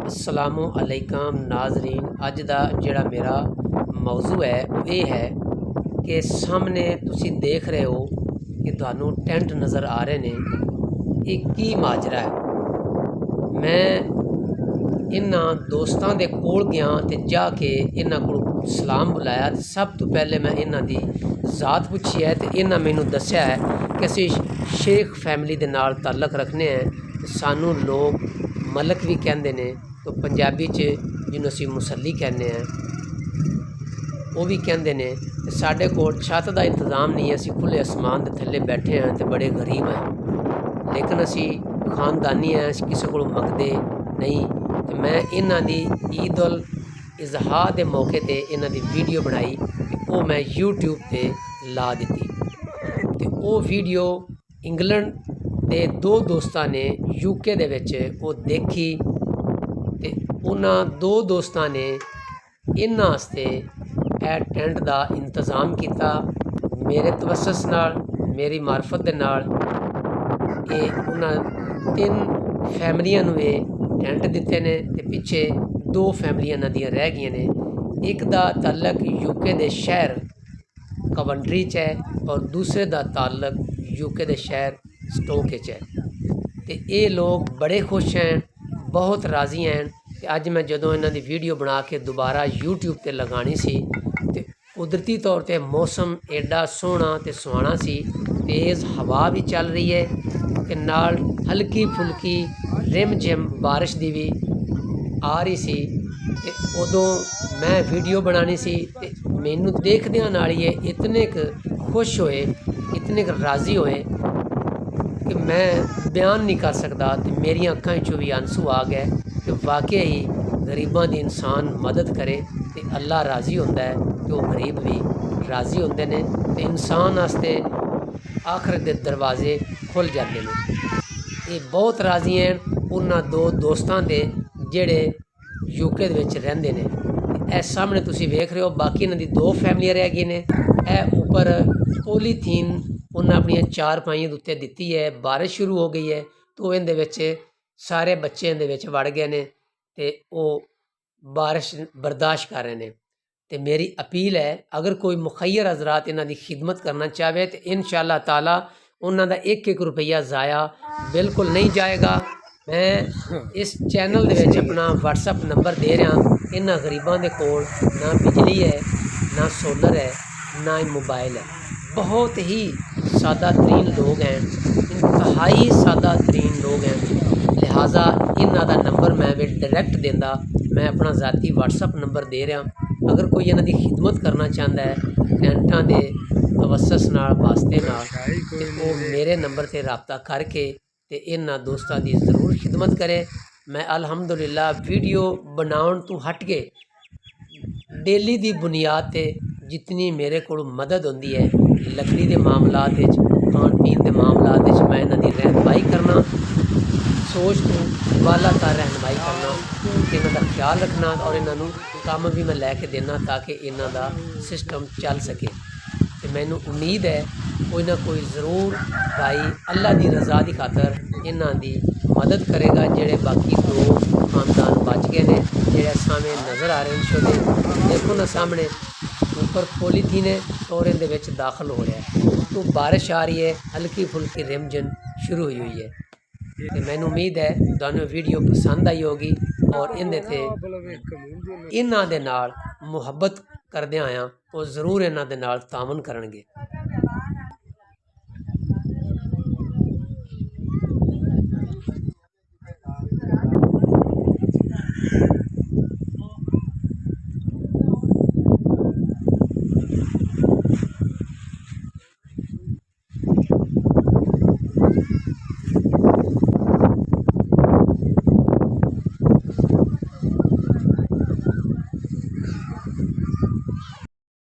अस्सलामु अलैकुम नाजरीन। अज दा जिहड़ा मेरा मौजू है वो ये है कि सामने तुसी देख रहे हो कि तुहानू टेंट नज़र आ रहे ने, ये की माजरा है। मैं इन्हां दोस्तां दे कोल गया ते जाके इन्हां कोल सलाम बुलाया। सब तो पहले मैं इन्हां दी ज़ात पुछी है तो इन्हां मैनू दस्सिया है कि असीं शेख फैमिली दे नाल ताल्लुक रखने हैं। सानू लोग मलक भी कहते ने, तो पंजाबी च जिन्हों असीं मुसल्ली कहने हैं वो भी कहते ने। साढ़े कोल छत का इंतज़ाम नहीं है, असीं खुले आसमान के थल्ले बैठे हैं तो बड़े गरीब हैं, लेकिन असीं खानदानी हैं, किसी को मंगते नहीं। तो मैं इन्हां दी ईद उल इज़हा के मौके पर इन्हां दी वीडियो बनाई ते वो मैं यूट्यूब पर ला दी। तो वो वीडियो इंग्लैंड के दो दोस्तों ने यूके दे विच वो देखी ते उन्हां दो दोस्तों ने इन्हां वास्ते टेंट का इंतज़ाम किया। मेरे तवस्सुस नाल, मेरी मार्फत दे नाल ये उन्हां 3 फैमिलियां नूं टेंट दिते ने ते पिछे 2 फैमिलियां इन्हां दियां रह गई ने। एक दा ताल्लुक यूके दे शहर कवंट्री च है और दूसरे दा ताल्लुक यूके दे शहर स्टोक च है। तो ये लोग बड़े खुश हैं, बहुत राज़ी हैं। तो अज मैं जदों इन्हां दी वीडियो बना के दोबारा यूट्यूब पर लगानी सी तो कुदरती तौर पर मौसम एडा सोहना तो सुहाना सी, तेज़ हवा भी चल रही है कि नाल हल्की फुल्की रिम झिम बारिश दी भी आ रही सी। ते उदों मैं वीडियो बनानी सी ते मैनू देखदियां नाल ही इतने खुश होए, इतने राज़ी होए कि मैं बयान नहीं कर सकता। तो मेरी अखां चों भी आंसू आ गए कि वाकई ही गरीबां दी इंसान मदद करे तो अल्लाह राज़ी होंदा है, तो गरीब भी राज़ी होंदे ने, तो इंसान वास्ते आखिरत दे दरवाजे खुल जाते हैं। ये बहुत राज़ी हैं उन्हां 2 दोस्तां दे जिहड़े यूके दे विच रहिंदे ने। ए सामने तुसीं वेख रहे हो, बाकी इन्हां दी 2 फैमिलियां रह गई ने। ए उपर पॉलीथीन उन्हें अपनी 4 पाइयों के उत्ते दिती है। बारिश शुरू हो गई है तो इहदे विच सारे बच्चे इहदे विच वड़ गए ने ते वो बारिश बर्दाश्त कर रहे हैं। तो मेरी अपील है, अगर कोई मुखैर हज़रात इन्हां दी खिदमत करना चाहे तो इंशाअल्लाह ताला उन्हां दा 1-1 रुपया ज़ाया बिल्कुल नहीं जाएगा। मैं इस चैनल दे विच अपना व्हाट्सअप नंबर दे रहा। इन्हां गरीबां दे कोल ना बिजली है, ना सोलर है, ना ही मोबाइल है। बहुत ही सादा तरीन लोग हैं, इंतहाई सादा तरीन लोग हैं। लिहाजा इन्हां दा नंबर मैं भी डायरैक्ट देंदा, मैं अपना ज़ाती व्हाट्सअप नंबर दे रहा। अगर कोई इन्हां दी खिदमत करना चाहता है टेंटां दे तवस्सुस नाल वास्ते नाल ते वो मेरे नंबर से रबता करके ते इन्हां दोस्तां दी ज़रूर खिदमत करे। मैं अल्हम्दुलिल्लाह वीडियो बनाउण तो हट के डेली दी बुनियाद ते जितनी मेरे को मदद होंदी है लकड़ी के मामलात, खान पीन के मामलात, मैं इन्हां दी रहनुमाई करना, सोच तो वाला तार रहनुमाई करना, इन्हां दा ख्याल रखना और इन्हां काम भी मैं लैके देना ताकि इन्हां दा सिस्टम चल सके। तो मैनू उम्मीद है कोई ना कोई ज़रूर भाई अल्लाह की रज़ा की खातर इन्हां दी मदद करेगा। जेड़े बाकी 2 खानदान बच गए ने, जेड़े सामने नज़र आ रहे हैं छोटे देखो ना, सामने ऊपर पॉलीथीन है और इहदे विच दाखिल हो रहा है। तो बारिश आ रही है, हल्की फुल्की रिमझिम शुरू हुई है। तो मैनू उम्मीद है तुहानू वीडियो पसंद आई होगी और इहदे ते इन्हां दे नाल मुहब्बत करदे आया वो ज़रूर इन्हां दे नाल तावन करनगे।